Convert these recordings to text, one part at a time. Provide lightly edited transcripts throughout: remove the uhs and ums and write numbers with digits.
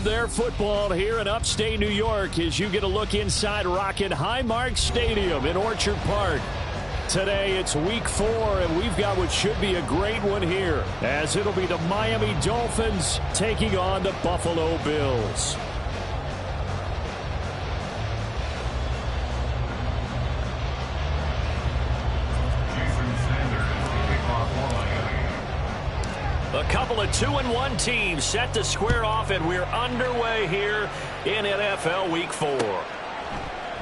their football here in upstate New York as you get a look inside Rocket Highmark Stadium in Orchard Park. Today it's week 4, and we've got what should be a great one here, as it'll be the Miami Dolphins taking on the Buffalo Bills. A couple of 2-1 teams set to square off, and we're underway here in NFL Week 4.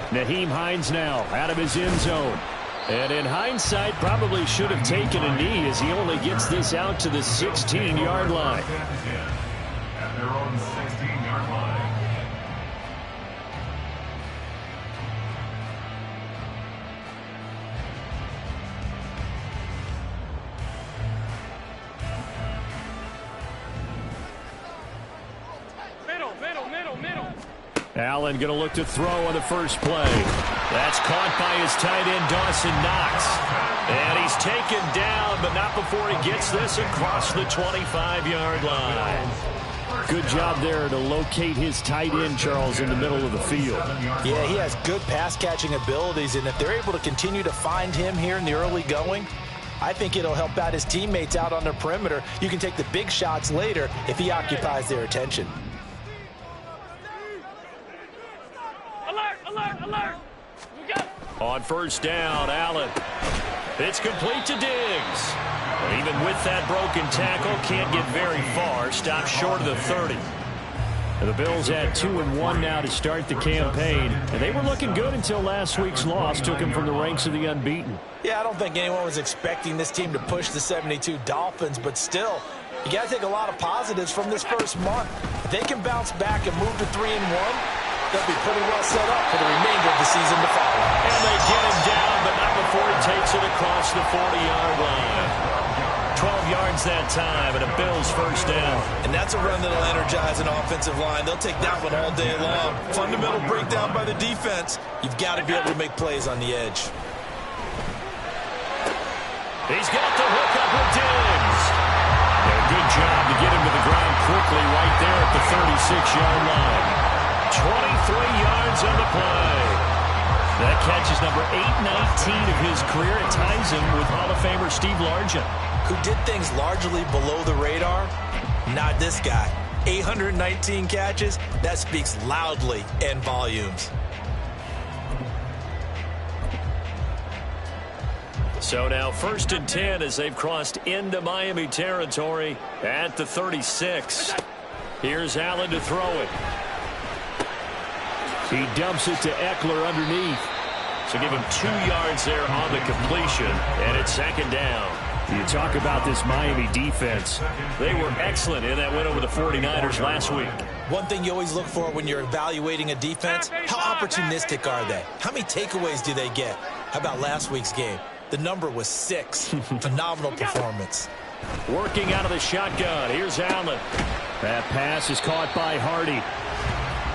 Nyheim Hines now out of his end zone. And in hindsight, probably should have taken a knee as he only gets this out to the 16-yard line. At their own 16-yard line. Allen going to look to throw on the first play. That's caught by his tight end, Dawson Knox. And he's taken down, but not before he gets this across the 25-yard line. Good job there to locate his tight end, Charles, in the middle of the field. Yeah, he has good pass-catching abilities, and if they're able to continue to find him here in the early going, I think it'll help out his teammates out on the perimeter. You can take the big shots later if he occupies their attention. Alert! On first down, Allen. It's complete to Diggs. But even with that broken tackle, can't get very far. Stopped short of the 30. And the Bills had 2-1 now to start the campaign. And they were looking good until last week's loss took them from the ranks of the unbeaten. Yeah, I don't think anyone was expecting this team to push the 72 Dolphins, but still, you got to take a lot of positives from this first month. If they can bounce back and move to 3-1, they'll be pretty well set up for the remainder of the season to follow. And they get him down, but not before he takes it across the 40-yard line. 12 yards that time, and a Bills first down. And that's a run that'll energize an offensive line. They'll take that one all day long. Fundamental breakdown by the defense. You've got to be able to make plays on the edge. He's got the hook up with Diggs. And a good job to get him to the ground quickly right there at the 36-yard line. 23 yards on the play. That catch is number 819 of his career. It ties him with Hall of Famer Steve Largent, who did things largely below the radar. Not this guy. 819 catches. That speaks loudly in volumes. So now 1st and 10 as they've crossed into Miami territory at the 36. Here's Allen to throw it. He dumps it to Eckler underneath. So give him 2 yards there on the completion, and it's 2nd down. You talk about this Miami defense. They were excellent in that win over the 49ers last week. One thing you always look for when you're evaluating a defense, how opportunistic are they? How many takeaways do they get? How about last week's game? The number was 6. Phenomenal performance. Working out of the shotgun. Here's Allen. That pass is caught by Hardy.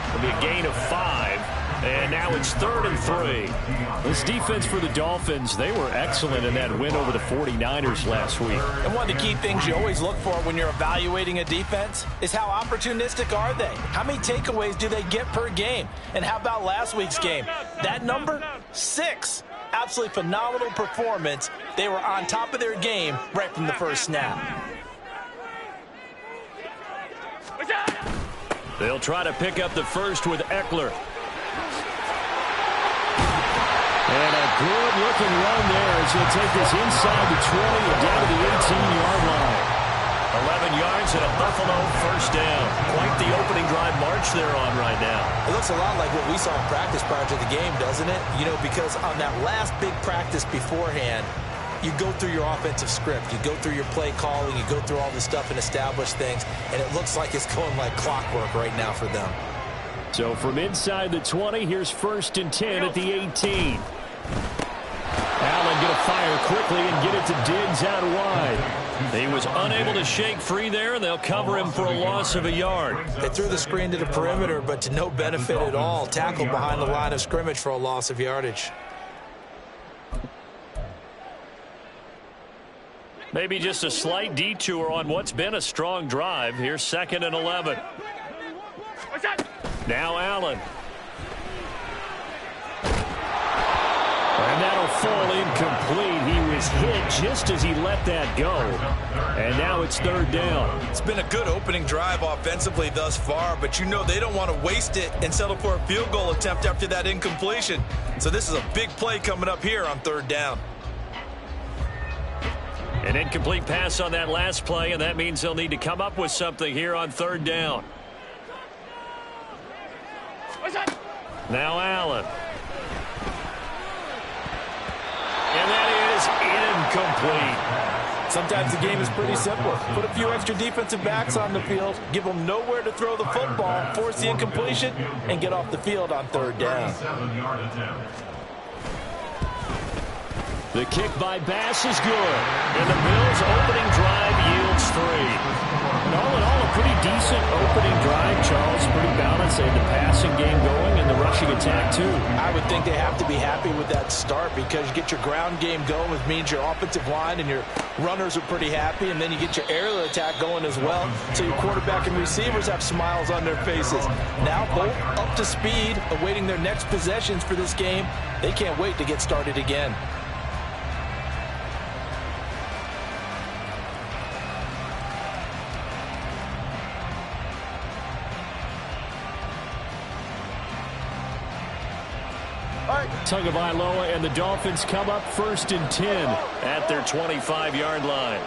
It'll be a gain of 5. And now it's 3rd and 3. This defense for the Dolphins, they were excellent in that win over the 49ers last week. And one of the key things you always look for when you're evaluating a defense is how opportunistic are they? How many takeaways do they get per game? And how about last week's game? That number, 6. Absolutely phenomenal performance. They were on top of their game right from the first snap. They'll try to pick up the first with Eckler. And a good-looking run there as he'll take this inside the 20 and down to the 18-yard line. 11 yards and a Buffalo first down. Quite the opening drive march they're on right now. It looks a lot like what we saw in practice prior to the game, doesn't it? You know, because on that last big practice beforehand, you go through your offensive script. You go through your play calling. You go through all this stuff and establish things. And it looks like it's going like clockwork right now for them. So from inside the 20, here's 1st and 10 at the 18. Allen going to fire quickly and get it to Diggs out wide. He was unable to shake free there, and they'll cover him for a loss of a yard. They threw the screen to the perimeter, but to no benefit at all. Tackled behind the line of scrimmage for a loss of yardage. Maybe just a slight detour on what's been a strong drive. Here's 2nd and 11. Now Allen. And that'll fall incomplete. He was hit just as he let that go. And now it's third down. It's been a good opening drive offensively thus far, but you know they don't want to waste it and settle for a field goal attempt after that incompletion. So this is a big play coming up here on third down. An incomplete pass on that last play, and that means they'll need to come up with something here on third down. Now Allen. And that is incomplete. Sometimes the game is pretty simple. Put a few extra defensive backs on the field, give them nowhere to throw the football, force the incompletion, and get off the field on third down. The kick by Bass is good. And the Bills' opening drive yields 3. And all in all, a pretty decent opening drive, Charles. Pretty balanced. They had the passing game going and the rushing attack, too. I would think they have to be happy with that start because you get your ground game going, which means your offensive line and your runners are pretty happy, and then you get your aerial attack going as well, so your quarterback and receivers have smiles on their faces. Now both up to speed, awaiting their next possessions for this game. They can't wait to get started again. Tagovailoa and the Dolphins come up 1st and 10 at their 25-yard line.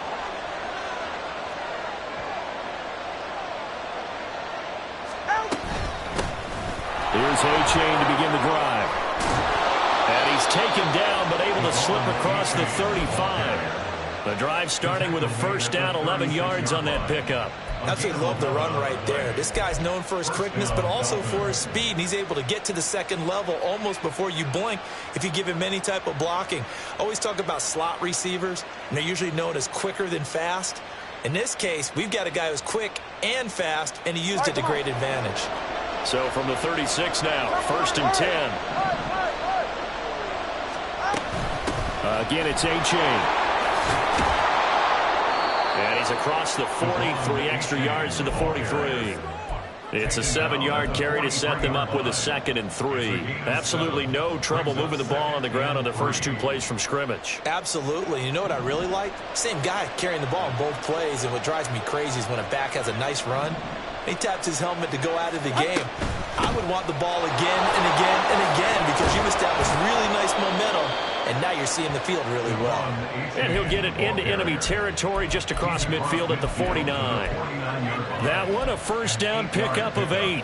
Here's A-Chain to begin the drive. And he's taken down but able to slip across the 35. The drive starting with a first down, 11 yards on that pickup. Absolutely love the run right there. This guy's known for his quickness, but also for his speed. And he's able to get to the second level almost before you blink if you give him any type of blocking. Always talk about slot receivers, and they're usually known as quicker than fast. In this case, we've got a guy who's quick and fast, and he used it to great advantage. So from the 36 now, 1st and 10. Again, it's A-Chain. And he's across the 40, 3 extra yards to the 43. It's a 7-yard carry to set them up with a 2nd and 3. Absolutely no trouble moving the ball on the ground on the first 2 plays from scrimmage. Absolutely. You know what I really like? Same guy carrying the ball in both plays, and what drives me crazy is when a back has a nice run, he taps his helmet to go out of the game. I would want the ball again and again and again because you established really nice momentum, and now you're seeing the field really well. And he'll get it into enemy territory just across midfield at the 49. That one a first down pickup of 8.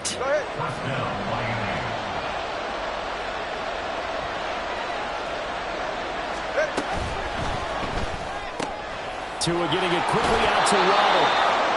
Tua getting it quickly out to Waddle.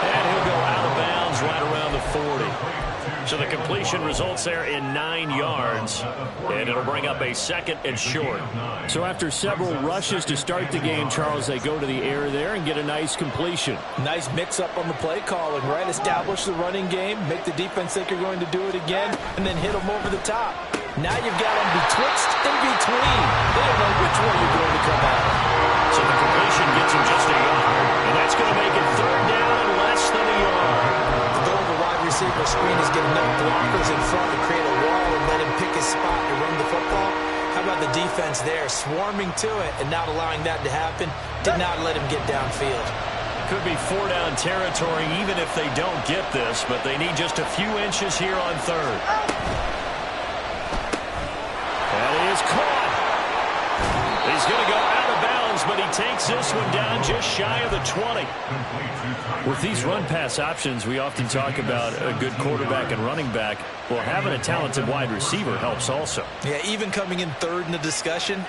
And he'll go out of bounds right around the 40. So the completion results there in 9 yards, and it'll bring up a 2nd and short. So after several rushes to start the game, Charles, they go to the air there and get a nice completion. Nice mix-up on the play calling, right? Establish the running game, make the defense think you're going to do it again, and then hit them over the top. Now you've got them betwixt and between. They don't know which way you're going to come out. So the completion gets him just a yard, and that's going to make it third down and less than a yard. Receiver screen is getting enough blockers in front to create a wall and let him pick his spot to run the football. How about the defense there, swarming to it and not allowing that to happen? Did not let him get downfield. Could be 4-down territory even if they don't get this, but they need just a few inches here on third. That is caught. He's going to go out of bounds, but he takes this one down just shy of the 20. With these run-pass options, we often talk about a good quarterback and running back. Well, having a talented wide receiver helps also. Yeah, even coming in third in the discussion,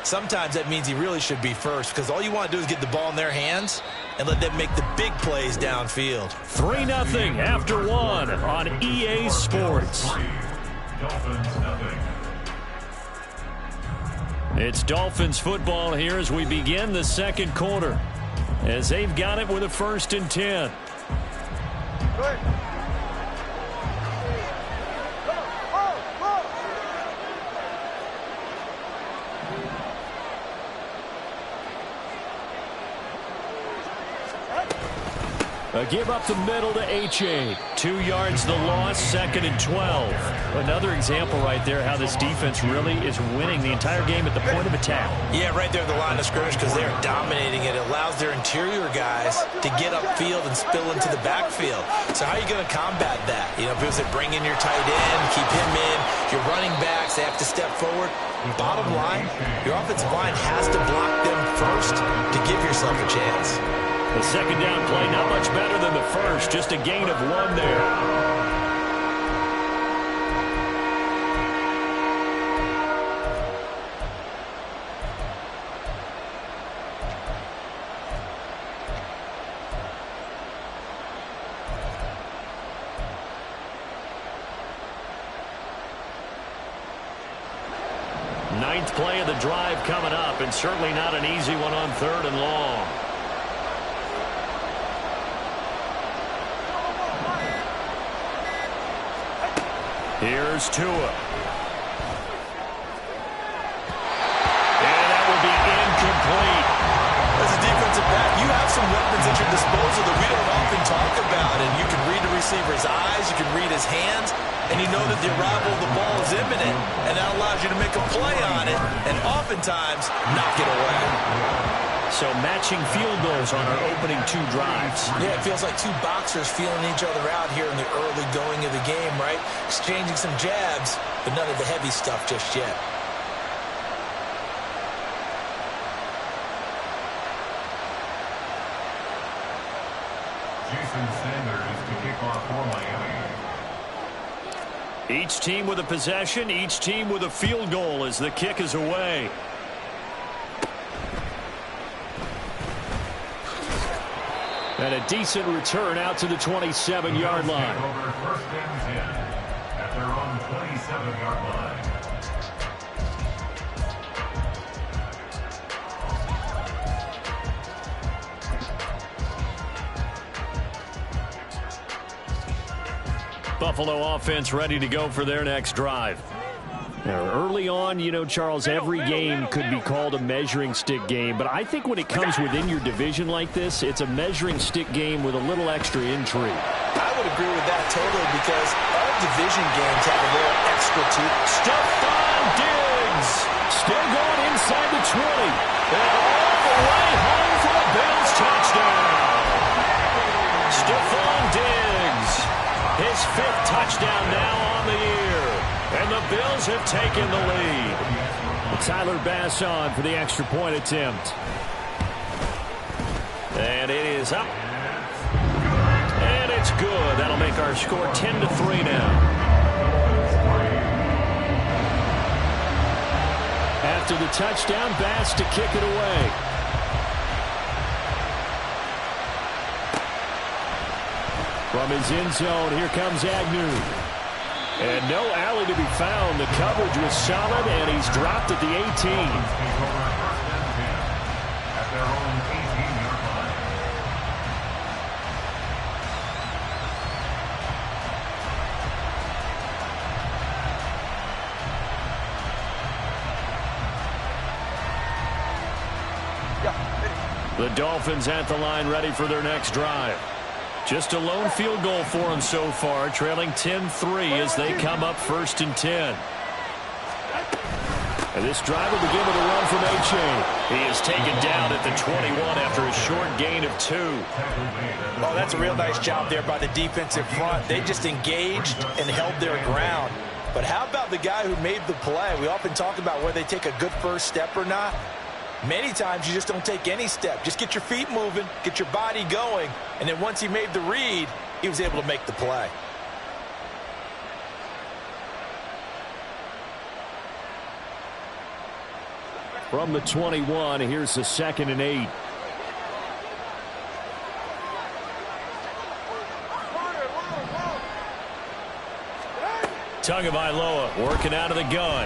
sometimes that means he really should be first because all you want to do is get the ball in their hands and let them make the big plays downfield. 3-0 after 1 on EA Sports. It's Dolphins football here as we begin the second quarter, as they've got it with a 1st and 10. A give up the middle to H.A. 2 yards the loss, 2nd and 12. Another example right there how this defense really is winning the entire game at the point of attack. Yeah, right there at the line of scrimmage because they're dominating it. It allows their interior guys to get upfield and spill into the backfield. So how are you going to combat that? You know, because they bring in your tight end, keep him in. Your running backs, they have to step forward. Bottom line, your offensive line has to block them first to give yourself a chance. The second down play, not much better than the first. Just a gain of 1 there. Ninth play of the drive coming up, and certainly not an easy one on 3rd and long. Here's Tua. And that will be incomplete. As a defensive back, you have some weapons at your disposal that we don't often talk about. And you can read the receiver's eyes, you can read his hands, and you know that the arrival of the ball is imminent. And that allows you to make a play on it and oftentimes knock it away. So matching field goals on our opening 2 drives. Yeah, it feels like 2 boxers feeling each other out here in the early going of the game, right? Exchanging some jabs, but none of the heavy stuff just yet. Jason Sanders to kick off for Miami. Each team with a possession, each team with a field goal as the kick is away. And a decent return out to the 27-yard line. Over 1st and 10 at their own 27-yard line. Buffalo offense ready to go for their next drive. Now, early on, you know, Charles, every game could be called a measuring stick game, but I think when it comes within your division like this, it's a measuring stick game with a little extra intrigue. I would agree with that totally because all division games have a little extra to it. Stephon Diggs still going inside the 20. And all the way home for a Bills touchdown. Stephon Diggs, his 5th touchdown now on the year. And the Bills have taken the lead. Tyler Bass on for the extra point attempt. And it is up. And it's good. That'll make our score 10-3 now. After the touchdown, Bass to kick it away. From his end zone, here comes Agnew. And no alley to be found. The coverage was solid, and he's dropped at the 18. At their own 18-yard line. The Dolphins at the line ready for their next drive. Just a lone field goal for them so far, trailing 10-3 as they come up 1st and 10. And this drive will begin with a run from H.A. He is taken down at the 21 after a short gain of 2. Oh, that's a real nice job there by the defensive front. They just engaged and held their ground. But how about the guy who made the play? We often talk about whether they take a good first step or not. Many times you just don't take any step. Just get your feet moving, get your body going, and then once he made the read, he was able to make the play. From the 21, here's the 2nd and 8. Tagovailoa working out of the gun.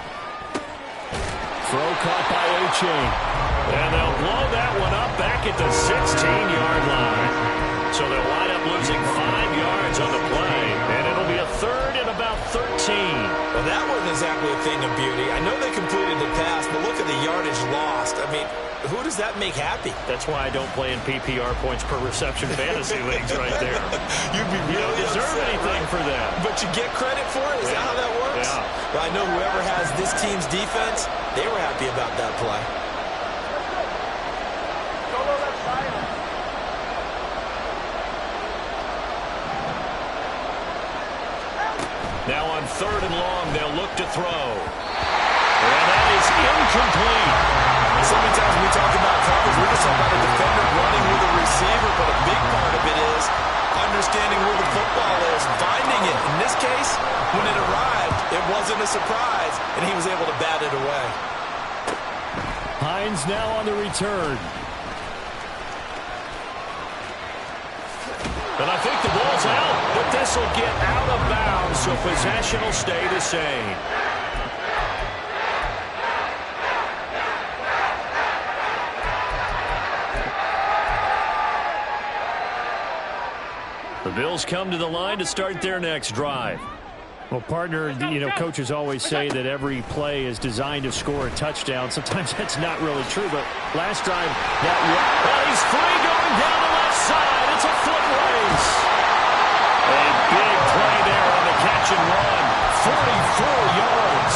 Throw caught by H.A. And they'll blow that one up back at the 16-yard line. So they'll wind up losing 5 yards on the play. And it'll be a 3rd and about 13. Well, that wasn't exactly a thing of beauty. I know they completed the pass, but look at the yardage lost. I mean, who does that make happy? That's why I don't play in PPR points per reception fantasy leagues right there. You'd be really you don't deserve upset, anything right? for that. But you get credit for it? Is that how that works? Yeah. Well, I know whoever has this team's defense, they were happy about that play. Now on 3rd and long, they'll look to throw. And that is incomplete. So many times when we talk about coverage, we're just talking about a defender running with a receiver, but a big part of it is understanding where the football is, finding it. In this case, when it arrived, it wasn't a surprise, and he was able to bat it away. Hines now on the return. And I think the ball's out, but this will get out of bounds, so possession will stay the same. The Bills come to the line to start their next drive. Well, partner, coaches always say that every play is designed to score a touchdown. Sometimes that's not really true, but last drive, he's free going down the left side. It's a foot race. A big play there on the catch and run. 44 yards.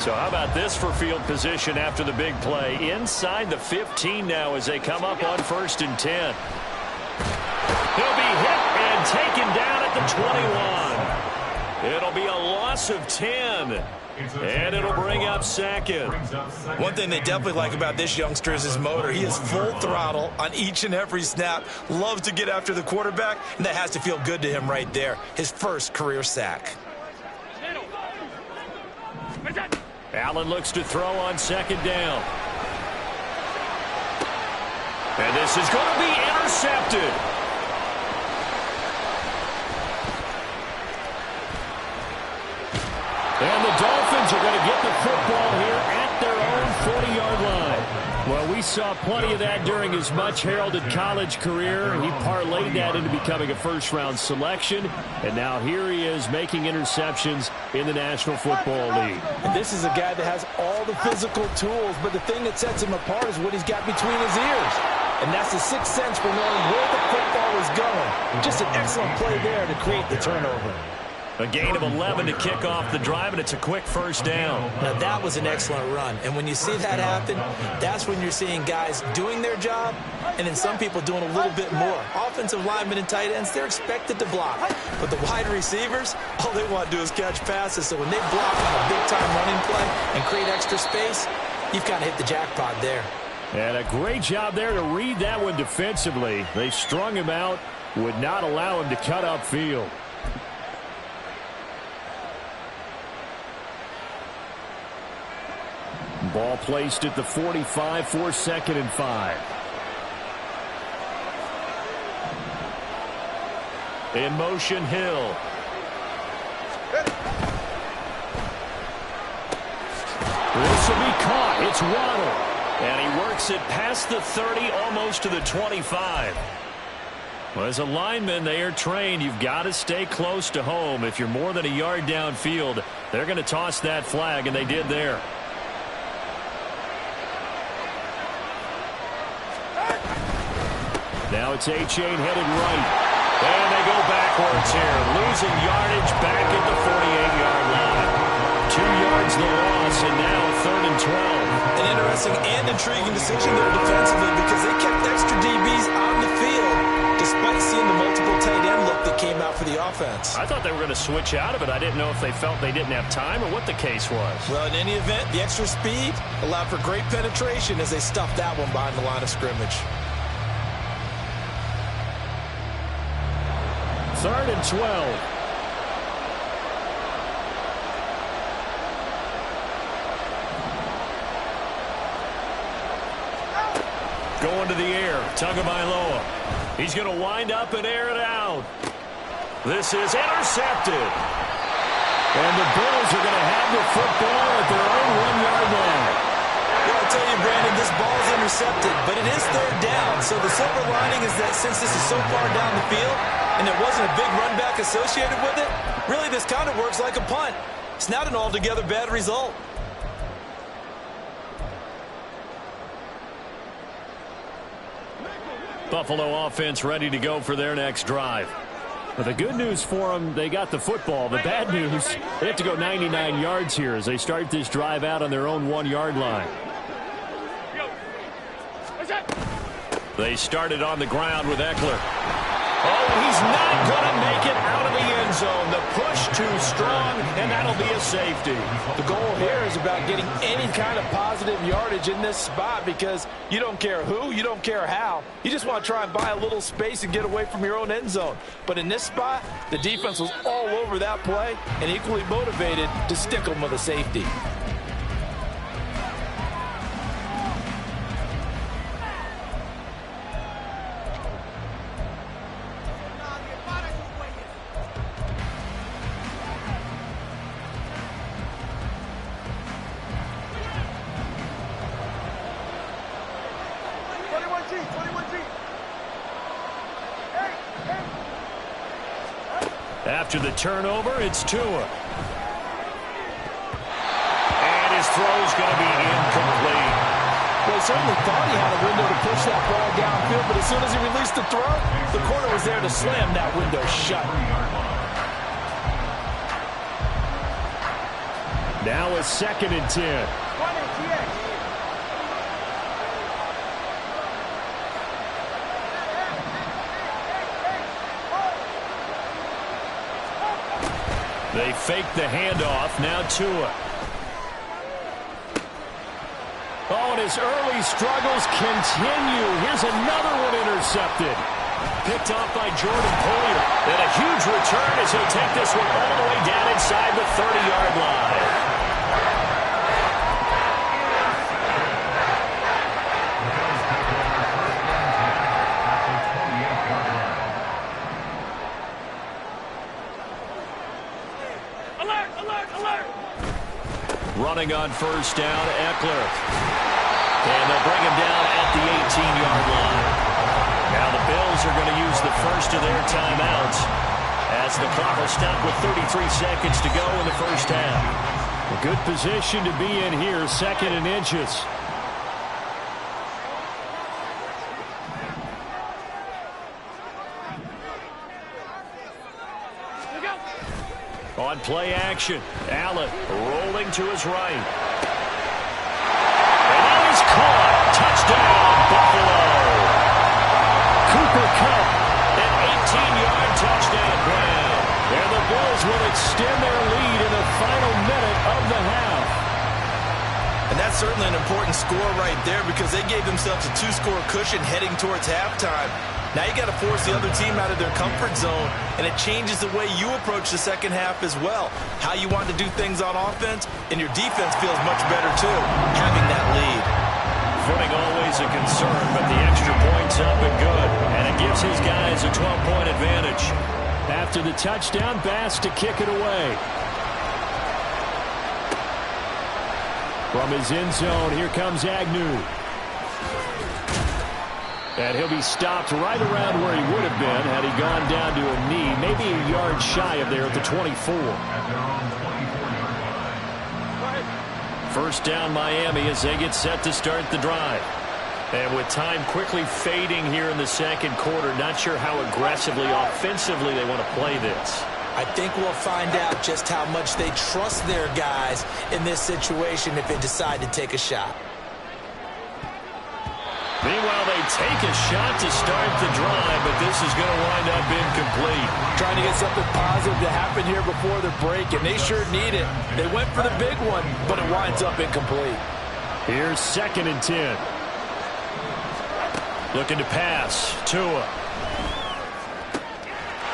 So how about this for field position after the big play? Inside the 15 now as they come up on 1st and 10. He'll be hit and taken down at the 21. It'll be a loss of 10. And it'll bring up 2nd. One thing they definitely like about this youngster is his motor. He is full throttle on each and every snap. Loves to get after the quarterback, and that has to feel good to him right there. His first career sack. Allen looks to throw on 2nd down. And this is going to be intercepted. And the Dolphins are going to get the football here at their own 40-yard line. Well, we saw plenty of that during his much-heralded college career. He parlayed that into becoming a first-round selection. And now here he is making interceptions in the National Football League. And this is a guy that has all the physical tools, but the thing that sets him apart is what he's got between his ears. And that's the sixth sense for knowing where the football is going. Just an excellent play there to create the turnover. A gain of 11 to kick off the drive, and it's a quick first down. Now, that was an excellent run. And when you see that happen, that's when you're seeing guys doing their job and then some people doing a little bit more. Offensive linemen and tight ends, they're expected to block. But the wide receivers, all they want to do is catch passes. So when they block on a big-time running play and create extra space, you've kind of hit the jackpot there. And a great job there to read that one defensively. They strung him out, would not allow him to cut upfield. Ball placed at the 45 for 2nd and 5. In motion, Hill. This will be caught. It's Waddle. And he works it past the 30, almost to the 25. Well, as a lineman, they are trained. You've got to stay close to home. If you're more than a yard downfield, they're going to toss that flag, and they did there. Now it's A-Chain headed right. And they go backwards here. Losing yardage back at the 48-yard line. 2 yards the loss, and now 3rd and 12. An interesting and intriguing decision there defensively because they kept extra DBs on the field despite seeing the multiple tight end look that came out for the offense. I thought they were going to switch out of it. I didn't know if they felt they didn't have time or what the case was. Well, in any event, the extra speed allowed for great penetration as they stuffed that one behind the line of scrimmage. 3rd and 12. Going to the air. Tagovailoa. He's going to wind up and air it out. This is intercepted. And the Bills are going to have the football at their own 1-yard line. Well, I'll tell you, Brandon, this ball is intercepted, but it is third down. So the silver lining is that since this is so far down the field and there wasn't a big run back associated with it, really this kind of works like a punt. It's not an altogether bad result. Buffalo offense ready to go for their next drive. But the good news for them, they got the football. The bad news, they have to go 99 yards here as they start this drive out on their own 1-yard line. They started on the ground with Eckler. Oh, he's not going to make it out of the end zone. The push too strong, and that'll be a safety. The goal here is about getting any kind of positive yardage in this spot because you don't care who, you don't care how. You just want to try and buy a little space and get away from your own end zone. But in this spot, the defense was all over that play and equally motivated to stick them with a safety. After the turnover, it's Tua. And his throw's going to be incomplete. Well, he certainly thought he had a window to push that ball downfield, but as soon as he released the throw, the corner was there to slam that window shut. Now a 2nd and 10. They fake the handoff. Now Tua. Oh, and his early struggles continue. Here's another one intercepted. Picked off by Jordan Poyer. And a huge return as he'll take this one all the way down inside the 30-yard line. Running on first down, Eckler. And they'll bring him down at the 18-yard line. Now the Bills are going to use the first of their timeouts as the clock will stop with 33 seconds to go in the first half. A good position to be in here, 2nd and inches. On play action, Allen rolling to his right. And now he's caught. Touchdown, Buffalo. Cooper Kupp, an 18-yard touchdown grab. And the Bills will extend their lead in the final minute of the half. And that's certainly an important score right there because they gave themselves a 2-score cushion heading towards halftime. Now you got to force the other team out of their comfort zone, and it changes the way you approach the second half as well. How you want to do things on offense, and your defense feels much better too, having that lead. Footing always a concern, but the extra point's up and good, and it gives his guys a 12-point advantage. After the touchdown, Bass to kick it away. From his end zone, here comes Agnew. And he'll be stopped right around where he would have been had he gone down to a knee, maybe a yard shy of there at the 24. First down Miami as they get set to start the drive. And with time quickly fading here in the second quarter, not sure how aggressively, offensively they want to play this. I think we'll find out just how much they trust their guys in this situation if they decide to take a shot. Meanwhile, they take a shot to start the drive, but this is going to wind up incomplete. Trying to get something positive to happen here before the break, and they sure need it. They went for the big one, but it winds up incomplete. Here's 2nd and 10. Looking to pass. Tua.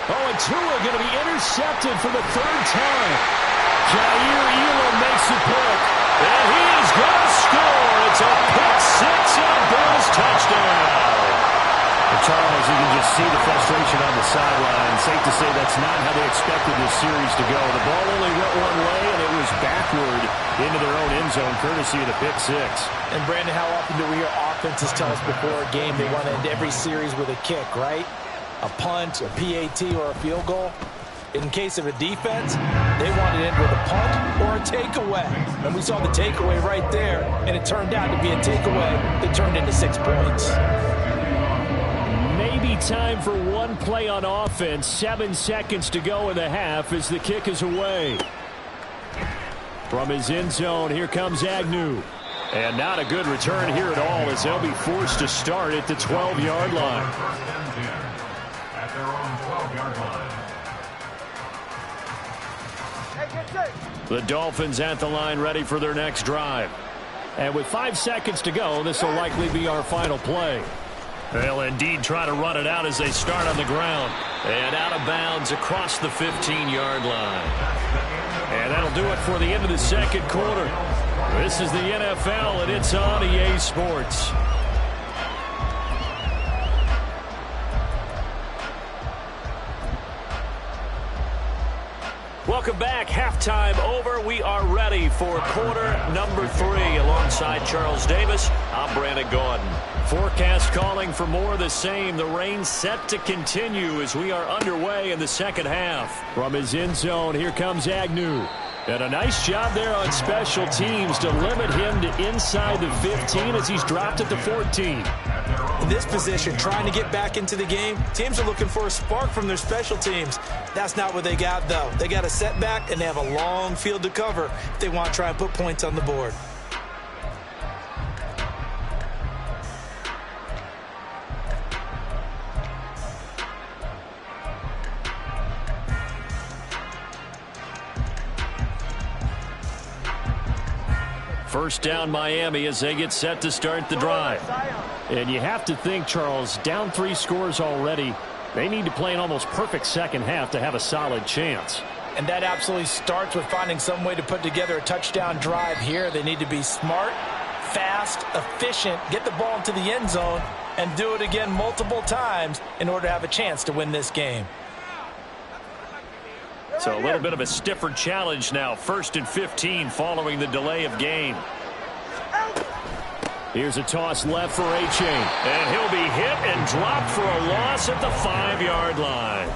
Oh, and Tua going to be intercepted for the 3rd time. Jair Elam makes the pick. And he is going to score. It's a pick six and a Bills touchdown. Well, Charles, you can just see the frustration on the sideline. Safe to say that's not how they expected this series to go. The ball only went one way, and it was backward into their own end zone, courtesy of the pick six. And, Brandon, how often do we hear offenses tell us before a game they want to end every series with a kick, right? A punt, a PAT, or a field goal. In case of a defense, they want to end with a punt or a takeaway. And we saw the takeaway right there, and it turned out to be a takeaway that turned into 6 points. Maybe time for one play on offense. 7 seconds to go in the half as the kick is away. From his end zone, here comes Agnew. And not a good return here at all as they'll be forced to start at the 12-yard line. At their own 12-yard line. The Dolphins at the line ready for their next drive. And with 5 seconds to go, this will likely be our final play. They'll indeed try to run it out as they start on the ground. And out of bounds across the 15-yard line. And that'll do it for the end of the second quarter. This is the NFL, and it's on EA Sports. Welcome back. Halftime over. We are ready for quarter number 3. Alongside Charles Davis, I'm Brandon Gaudin. Forecast calling for more of the same. The rain set to continue as we are underway in the second half. From his end zone, here comes Agnew. And a nice job there on special teams to limit him to inside the 15 as he's dropped at the 14. In this position, trying to get back into the game, teams are looking for a spark from their special teams. That's not what they got, though. They got a setback, and they have a long field to cover if they want to try and put points on the board. First down Miami as they get set to start the drive. And you have to think, Charles, down 3 scores already. They need to play an almost perfect second half to have a solid chance. And that absolutely starts with finding some way to put together a touchdown drive here. They need to be smart, fast, efficient, get the ball into the end zone, and do it again multiple times in order to have a chance to win this game. So a little bit of a stiffer challenge now. 1st and 15 following the delay of game. Here's a toss left for A-Chain. And he'll be hit and dropped for a loss at the 5-yard line.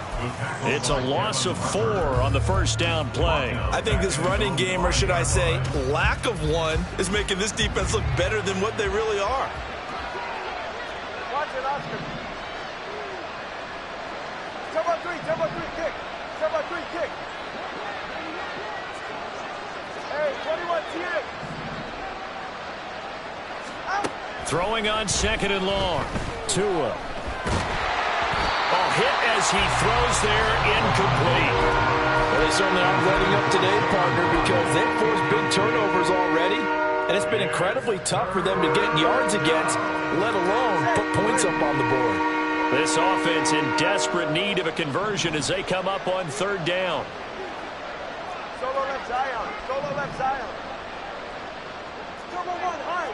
It's a loss of 4 on the first down play. I think this running game, or should I say lack of one, is making this defense look better than what they really are. Watch it, Oscar. Jump 3, kick. Jump 3, kick. Hey, 21 TX. Throwing on 2nd and long. Tua. Oh, hit as he throws there, incomplete. Well, they certainly aren't letting up today, partner, because they've forced big turnovers already, and it's been incredibly tough for them to get yards against, let alone put points up on the board. This offense in desperate need of a conversion as they come up on 3rd down. Solo left Zion. Solo left Zion. Solo 1 high.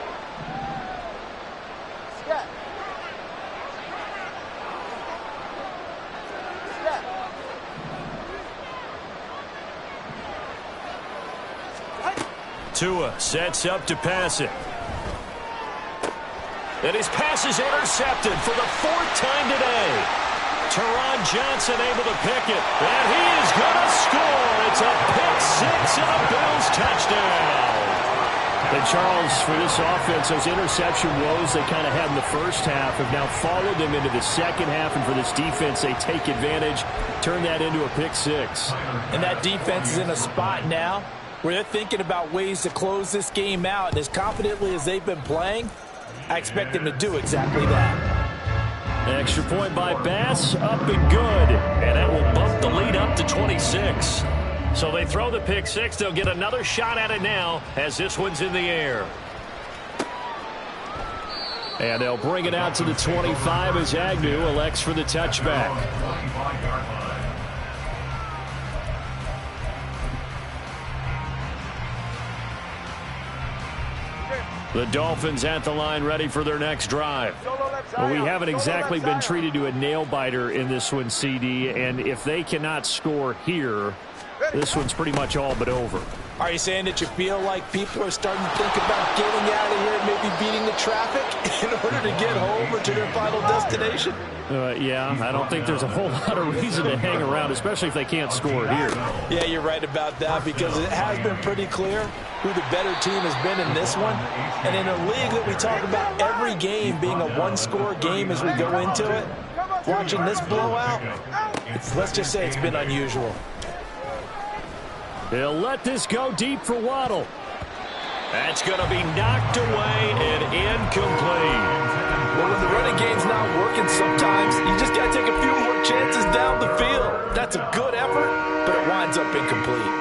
Scat. Scat. Tua sets up to pass it. And his pass is intercepted for the 4th time today. Teron Johnson able to pick it. And he is going to score. It's a pick 6 and a Bills touchdown. And Charles, for this offense, those interception woes they kind of had in the first half have now followed them into the second half. And for this defense, they take advantage, turn that into a pick 6. And that defense is in a spot now where they're thinking about ways to close this game out. And as confidently as they've been playing, I expect them to do exactly that. Extra point by Bass, up and good. And that will bump the lead up to 26. So they throw the pick 6. They'll get another shot at it now as this one's in the air. And they'll bring it out to the 25 as Agnew elects for the touchback. The Dolphins at the line ready for their next drive. Well, we haven't exactly been treated to a nail-biter in this one, CD, and if they cannot score here, this one's pretty much all but over. Are you saying that you feel like people are starting to think about getting out of here and maybe beating the traffic in order to get home or to their final destination? Yeah, I don't think there's a whole lot of reason to hang around, especially if they can't score here. Yeah, you're right about that, because it has been pretty clear who the better team has been in this one. And in a league that we talk about every game being a one-score game as we go into it, watching this blowout, let's just say it's been unusual. They'll let this go deep for Waddle. That's going to be knocked away and incomplete. Well, when the running game's not working sometimes, you just got to take a few more chances down the field. That's a good effort, but it winds up incomplete.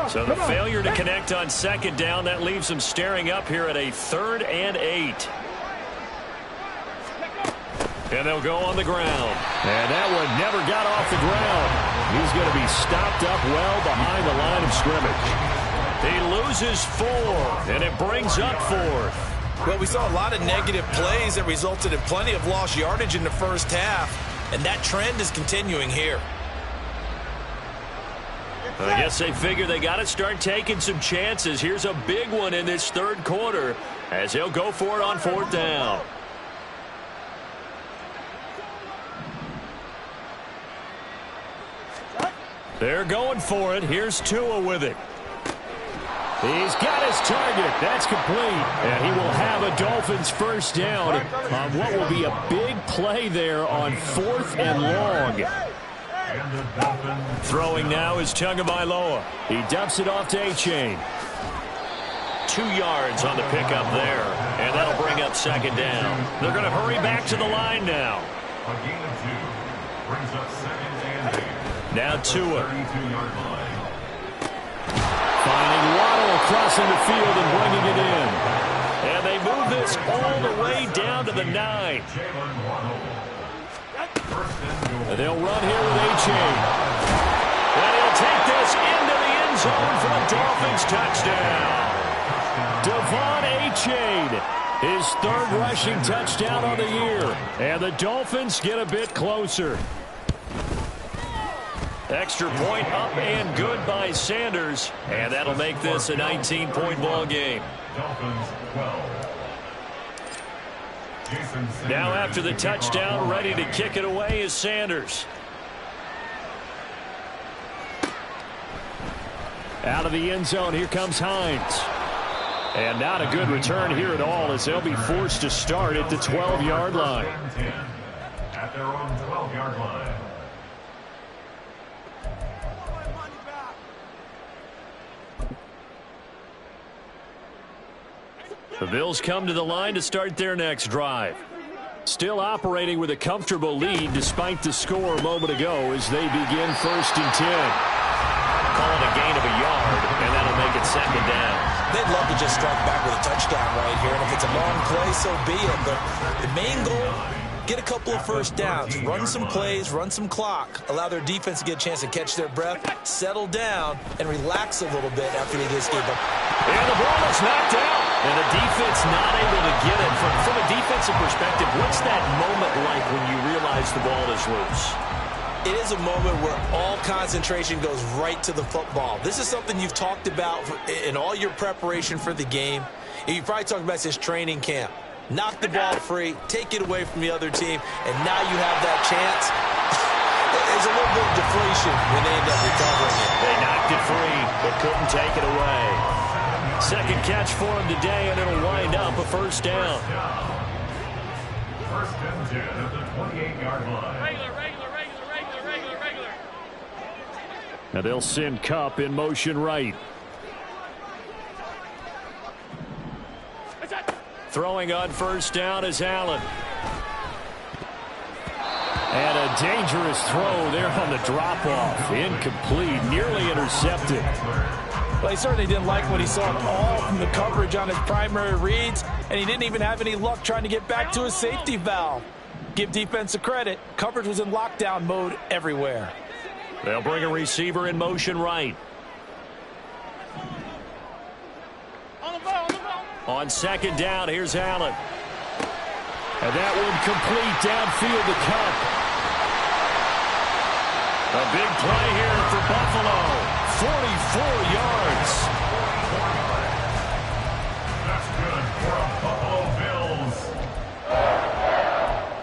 So the failure to connect on second down, that leaves them staring up here at a 3rd and 8. And they'll go on the ground. And that one never got off the ground. He's going to be stopped up well behind the line of scrimmage. He loses 4, and it brings up 4th. Well, we saw a lot of negative plays that resulted in plenty of lost yardage in the first half, and that trend is continuing here. I guess they figure they got to start taking some chances. Here's a big one in this 3rd quarter as they'll go for it on 4th down. They're going for it. Here's Tua with it. He's got his target. That's complete. And he will have a Dolphins first down on what will be a big play there on 4th and long. Throwing now is Tagovailoa. He dumps it off to A-Chain. 2 yards on the pickup there, and that'll bring up 2nd down. They're going to hurry back to the line now. A gain of 2 brings up 2nd and 8. Now Tua. 32-yard line. Finding Waddle crossing the field and bringing it in. And they move this all the way down to the 9. Jalen Waddle. First and goal. They'll run here with A-Chain. And he'll take this into the end zone for a Dolphins touchdown. Devon A-Chain, his 3rd rushing touchdown on the year. And the Dolphins get a bit closer. Extra point up and good by Sanders. And that'll make this a 19-point ball game. Dolphins 12. Now after the touchdown, ready to kick it away is Sanders. Out of the end zone, here comes Hines. And not a good return here at all as they'll be forced to start at the 12-yard line. At their own 12-yard line. The Bills come to the line to start their next drive. Still operating with a comfortable lead despite the score a moment ago as they begin 1st and 10. Call it a gain of a yard, and that'll make it 2nd down. They'd love to just strike back with a touchdown right here, and if it's a long play, so be it. But the main goal, get a couple of first downs, run some plays, run some clock, allow their defense to get a chance to catch their breath, settle down, and relax a little bit after they just gave up. And the ball is knocked out. And the defense not able to get it. From a defensive perspective, what's that moment like when you realize the ball is loose? It is a moment where all concentration goes right to the football. This is something you've talked about in all your preparation for the game. You probably talked about this training camp. Knock the ball free, take it away from the other team, and now you have that chance. There's a little bit of deflation when they end up recovering it. They knocked it free, but couldn't take it away. 2nd catch for him today, and it'll wind up a 1st down. 1st and 10 at the 28-yard line. Regular. Now they'll send Kupp in motion right. Throwing on 1st down is Allen. And a dangerous throw there on the drop-off. Incomplete, nearly intercepted. Well, he certainly didn't like what he saw at all from the coverage on his primary reads, and he didn't even have any luck trying to get back to his safety valve. Give defense a credit. Coverage was in lockdown mode everywhere. They'll bring a receiver in motion right. On 2nd down, here's Allen. And that one complete downfield to Cup. A big play here for Buffalo. 44 yards. That's good for a Buffalo Bills.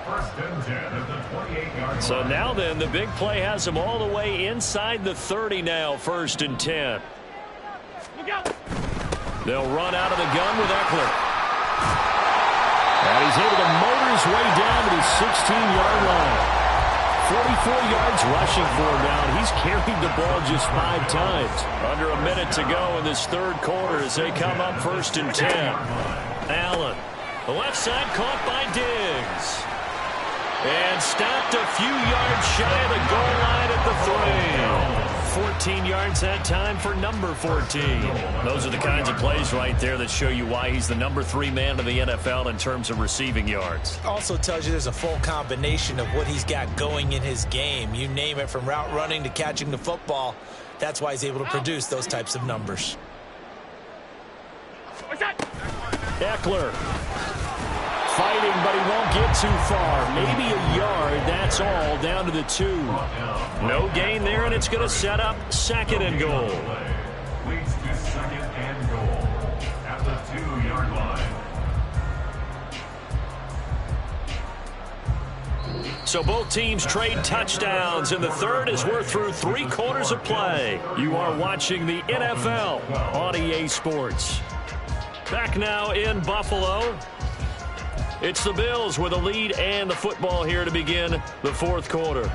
First and 10 at the 28-yard line. So now then, the big play has them all the way inside the 30 now, 1st and 10. They'll run out of the gun with Eckler. And he's able to motor his way down to the 16-yard line. 44 yards rushing for him now, and he's carried the ball just 5 times. Under a minute to go in this third quarter as they come up 1st and 10. Allen, the left side caught by Diggs. And stopped a few yards shy of the goal line at the 3. 14 yards that time for number 14. Those are the kinds of plays right there that show you why he's the number 3 man in the NFL in terms of receiving yards. Also tells you there's a full combination of what he's got going in his game. You name it, from route running to catching the football. That's why he's able to produce those types of numbers. Eckler fighting, but he won't get too far. Maybe a yard, that's all, down to the 2. No gain there, and it's going to set up 2nd and goal. Leads to 2nd and goal at the 2-yard line. So both teams trade touchdowns in the third as we're through 3 quarters of play. You are watching the NFL on EA Sports. Back now in Buffalo. It's the Bills with a lead and the football here to begin the 4th quarter.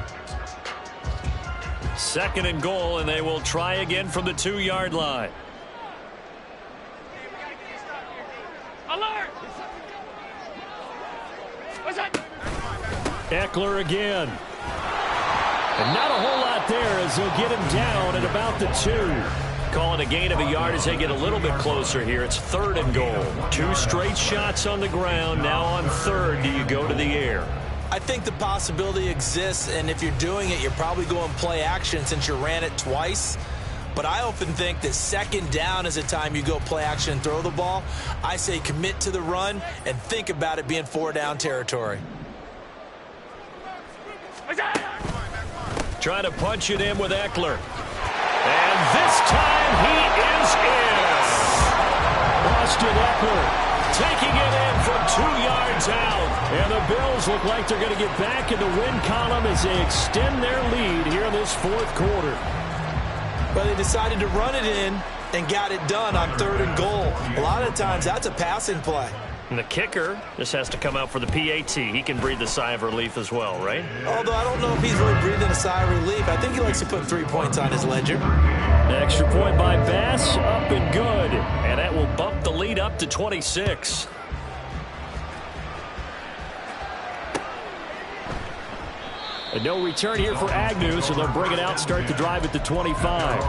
2nd and goal, and they will try again from the 2-yard line. Alert! What's that? Eckler again. And not a whole lot there as they'll get him down at about the 2. Calling a gain of a yard as they get a little bit closer here. It's 3rd and goal. 2 straight shots on the ground. Now on 3rd, do you go to the air? I think the possibility exists, and if you're doing it, you're probably going play action since you ran it twice. But I often think that 2nd down is a time you go play action and throw the ball. I say commit to the run and think about it being 4-down territory. Trying to punch it in with Eckler. And this time he is in. Austin Eckler taking it in from 2 yards out. And the Bills look like they're going to get back in the win column as they extend their lead here in this 4th quarter. Well, they decided to run it in and got it done on 3rd and goal. A lot of times that's a passing play. And the kicker just has to come out for the PAT. He can breathe a sigh of relief as well, right? Although I don't know if he's really breathing a sigh of relief. I think he likes to put 3 points on his ledger. Extra point by Bass, up and good. And that will bump the lead up to 26. And no return here for Agnew, so they'll bring it out, start the drive at the 25.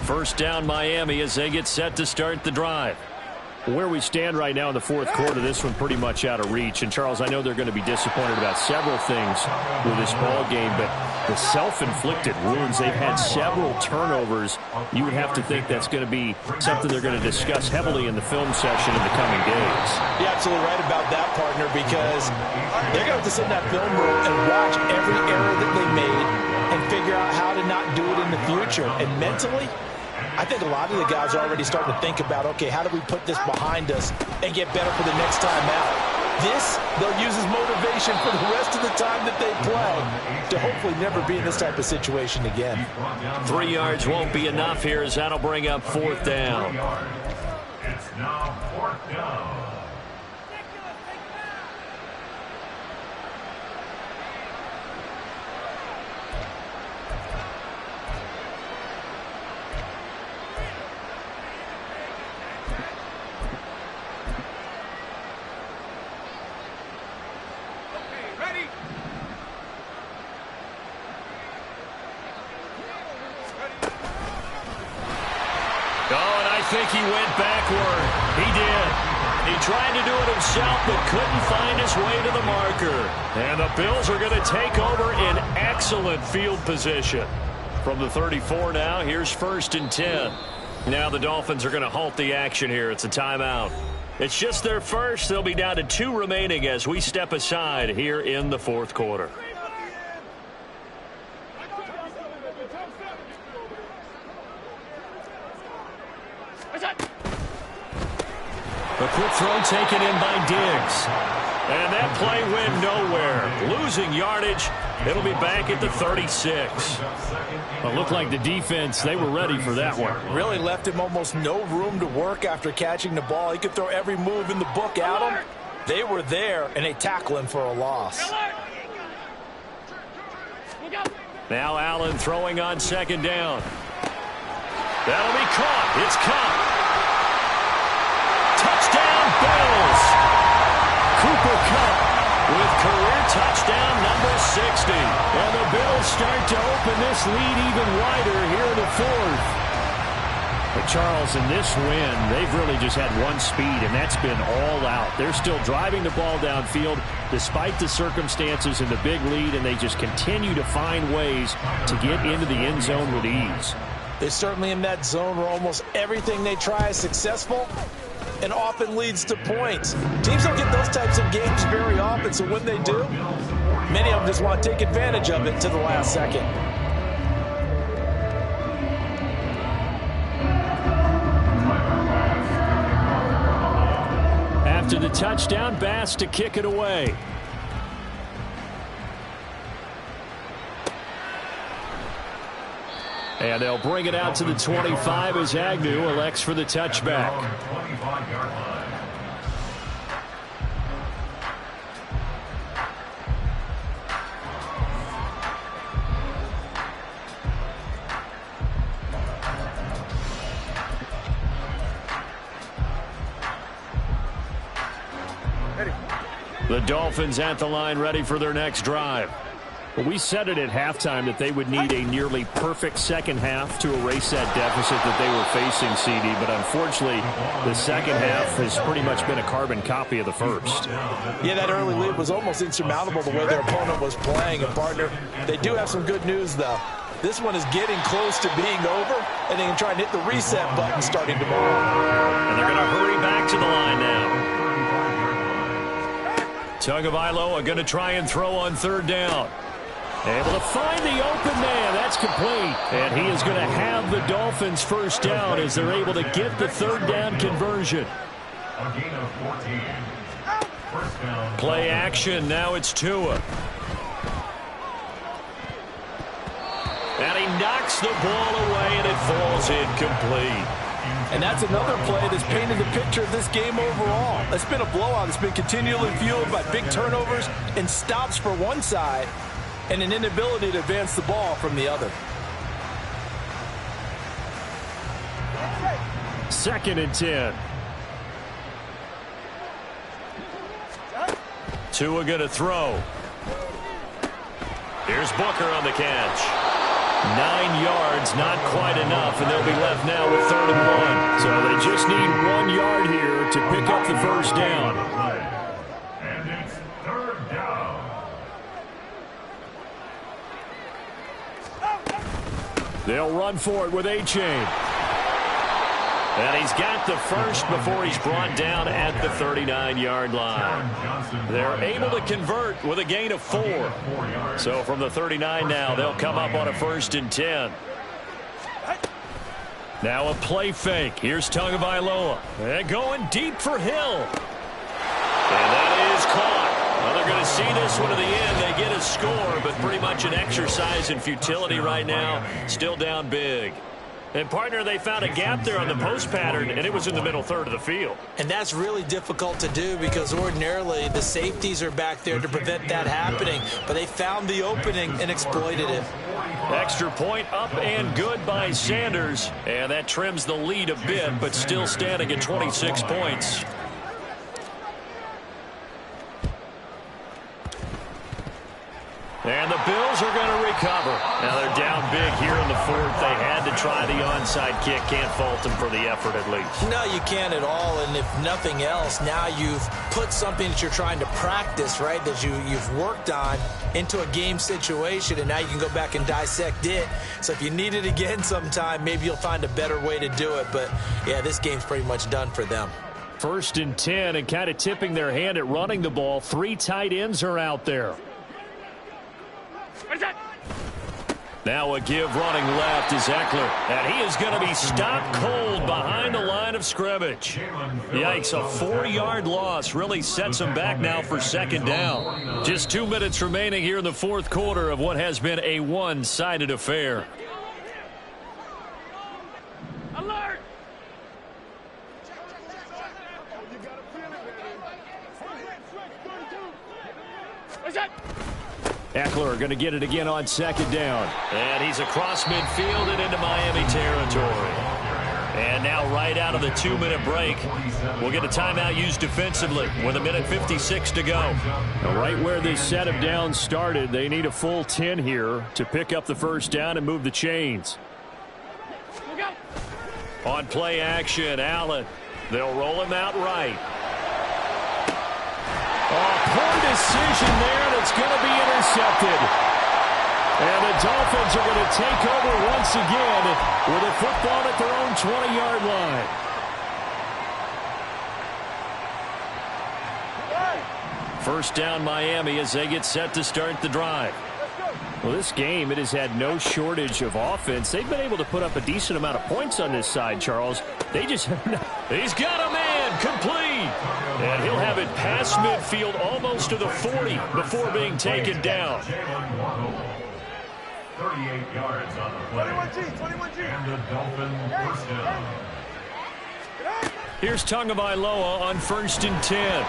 First down Miami as they get set to start the drive. Where we stand right now in the 4th quarter, this one pretty much out of reach. And, Charles, I know they're going to be disappointed about several things with this ball game, but the self-inflicted wounds, they've had several turnovers. You would have to think that's going to be something they're going to discuss heavily in the film session in the coming days. You're absolutely right about that, partner, because they're going to have to sit in that film room and watch every error that they made and figure out how to not do it in the future. And mentally, I think a lot of the guys are already starting to think about, okay, how do we put this behind us and get better for the next time out? This, they'll use as motivation for the rest of the time that they play to hopefully never be in this type of situation again. 3 yards won't be enough here as that'll bring up 4th down. It's now 4th down. I think he went backward. He did. He tried to do it himself, but couldn't find his way to the marker. And the Bills are going to take over in excellent field position. From the 34 now, here's 1st and 10. Now the Dolphins are going to halt the action here. It's a timeout. It's just their first. They'll be down to 2 remaining as we step aside here in the fourth quarter. A quick throw taken in by Diggs. And that play went nowhere. Losing yardage. It'll be back at the 36. It looked like the defense, they were ready for that one. Really left him almost no room to work after catching the ball. He could throw every move in the book at him. They were there, and they tackle him for a loss. Now Allen throwing on second down. That'll be caught. It's caught. Touchdown, Bills. Cooper Kupp with career touchdown number 60. And the Bills start to open this lead even wider here in the fourth. But Charles, in this win, they've really just had one speed, and that's been all out. They're still driving the ball downfield despite the circumstances and the big lead, and they just continue to find ways to get into the end zone with ease. They're certainly in that zone where almost everything they try is successful and often leads to points. Teams don't get those types of games very often, so when they do, many of them just want to take advantage of it to the last second. After the touchdown, Bass to kick it away. And they'll bring it out to the 25 as Agnew elects for the touchback. The Dolphins at the line ready for their next drive. Well, we said it at halftime that they would need a nearly perfect second half to erase that deficit that they were facing, CD. But unfortunately, the second half has pretty much been a carbon copy of the first. Yeah, that early lead was almost insurmountable the way their opponent was playing. And, partner, they do have some good news, though. This one is getting close to being over, and they can try and hit the reset button starting tomorrow. And they're going to hurry back to the line now. Tagovailoa going to try and throw on third down. Able to find the open man. That's complete. And he is going to have the Dolphins first down as they're able to get the third down conversion. A gain of 14. First down. Play action. Now it's Tua. And he knocks the ball away, and it falls incomplete. And that's another play that's painted the picture of this game overall. It's been a blowout. It's been continually fueled by big turnovers and stops for one side and an inability to advance the ball from the other. Second and 10. Tua going to throw. Here's Booker on the catch. 9 yards, not quite enough, and they'll be left now with 3rd and 1. So they just need 1 yard here to pick up the first down. And it's 3rd down. They'll run for it with A-Chain. And he's got the first before he's brought down at the 39-yard line. They're able to convert with a gain of 4. So from the 39 now, they'll come up on a 1st and 10. Now a play fake. Here's Tagovailoa. And going deep for Hill. And that is caught. Well, they're going to see this one to the end. They get a score, but pretty much an exercise in futility right now. Still down big. And, partner, they found a gap there on the post pattern, and it was in the middle third of the field. And that's really difficult to do because ordinarily the safeties are back there to prevent that happening. But they found the opening and exploited it. Extra point up and good by Sanders. And that trims the lead a bit, but still standing at 26 points. And the Bills are going to recover. Now they're down big here in the fourth. They had to try the onside kick. Can't fault them for the effort at least. No, you can't at all. And if nothing else, now you've put something that you're trying to practice, right, that you've worked on into a game situation, and now you can go back and dissect it. So if you need it again sometime, maybe you'll find a better way to do it. But, yeah, this game's pretty much done for them. 1st and 10, and kind of tipping their hand at running the ball. 3 tight ends are out there. What's that? Now a give running left is Eckler. And he is going to be stopped cold behind the line of scrimmage. Yikes, a 4-yard loss really sets him back now for 2nd down. Just 2 minutes remaining here in the 4th quarter of what has been a one-sided affair. Alert! What's that? Eckler going to get it again on 2nd down. And he's across midfield and into Miami territory. And now right out of the 2-minute break, we'll get a timeout used defensively with 1:56 to go. Now right where this set of downs started, they need a full 10 here to pick up the 1st down and move the chains. Look out! On play action, Allen. They'll roll him out right. Oh, poor decision there, and it's going to be intercepted. And the Dolphins are going to take over once again with a football at their own 20-yard line. First down Miami as they get set to start the drive. Well, this game, it has had no shortage of offense. They've been able to put up a decent amount of points on this side, Charles. They just have not. He's got a man complete. And he'll have it past midfield almost to the 40 before being taken down. 38 yards on the play. 21G. And the Dolphins first down. Here's Tagovailoa on 1st and 10.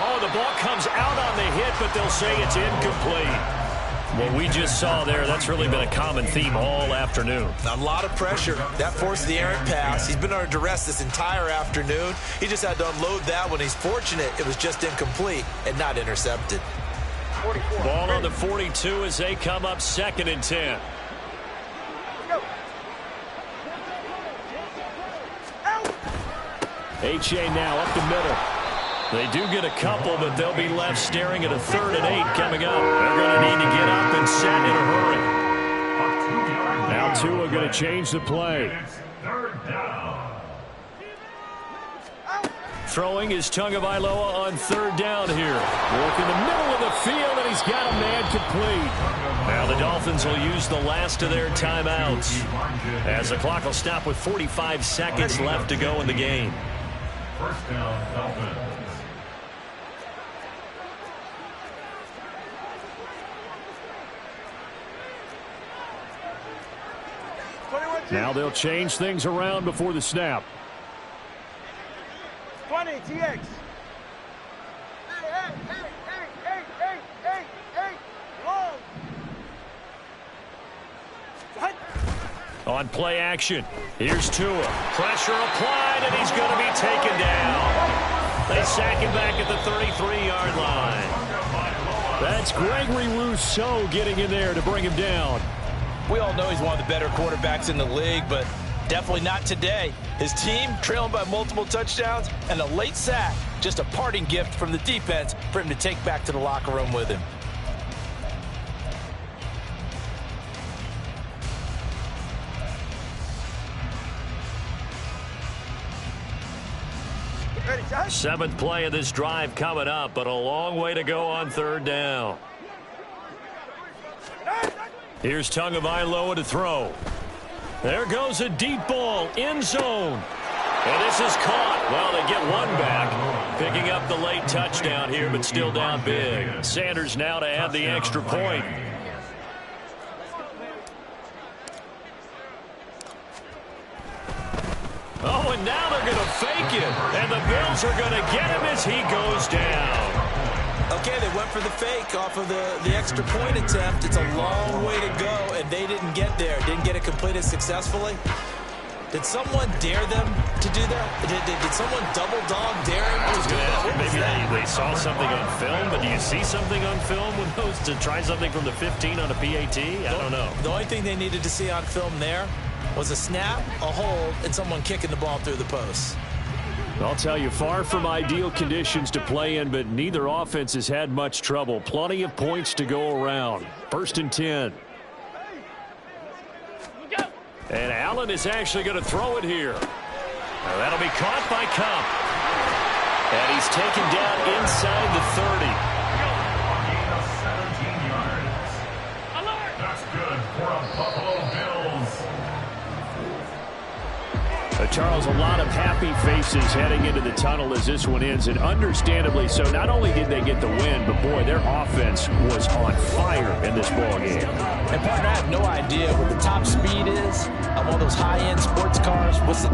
Oh, the ball comes out on the hit, but they'll say it's incomplete. What we just saw there, that's really been a common theme all afternoon. A lot of pressure. That forced the errant pass. He's been under duress this entire afternoon. He just had to unload that one. He's fortunate it was just incomplete and not intercepted. 44. Ball on the 42 as they come up 2nd and 10. H.A. now up the middle. They do get a couple, but they'll be left staring at a 3rd and 8 coming up. They're going to need to get up and set in a hurry. Now Tua going to change the play. Third down. Throwing is Tagovailoa on 3rd down here. Work in the middle of the field, and he's got a man complete. Now the Dolphins will use the last of their timeouts as the clock will stop with 45 seconds left to go in the game. First down, Dolphins. Now they'll change things around before the snap. 20, TX. Long. On play action, here's Tua. Pressure applied, and he's going to be taken down. They sack him back at the 33-yard line. That's Gregory Rousseau getting in there to bring him down. We all know he's one of the better quarterbacks in the league, but definitely not today. His team trailing by multiple touchdowns and a late sack. Just a parting gift from the defense for him to take back to the locker room with him. Ready, Josh? 7th play of this drive coming up, but a long way to go on 3rd down. Here's Tagovailoa to throw. There goes a deep ball, end zone. And this is caught. Well, they get one back. Picking up the late touchdown here, but still down big. Sanders now to add the extra point. Oh, and now they're going to fake it. And the Bills are going to get him as he goes down. Okay, they went for the fake off of the extra point attempt. It's a long way to go, and they didn't get there. Didn't get it completed successfully. Did someone dare them to do that? Did someone double dog dare him? I was going to ask, maybe They saw something on film, but do you see something on film with those to try something from the 15 on a PAT? I don't know. The only thing they needed to see on film there was a snap, a hold, and someone kicking the ball through the post. I'll tell you, far from ideal conditions to play in, but neither offense has had much trouble. Plenty of points to go around. 1st and 10. And Allen is actually going to throw it here. Now that'll be caught by Cup. And he's taken down inside the 30. Gain of 17 yards. That's good for a Buffalo Bills. Charles, a lot of happy faces heading into the tunnel as this one ends, and understandably so. Not only did they get the win, but boy, their offense was on fire in this ball game. And partner, I have no idea what the top speed is on one of those high-end sports cars. What's the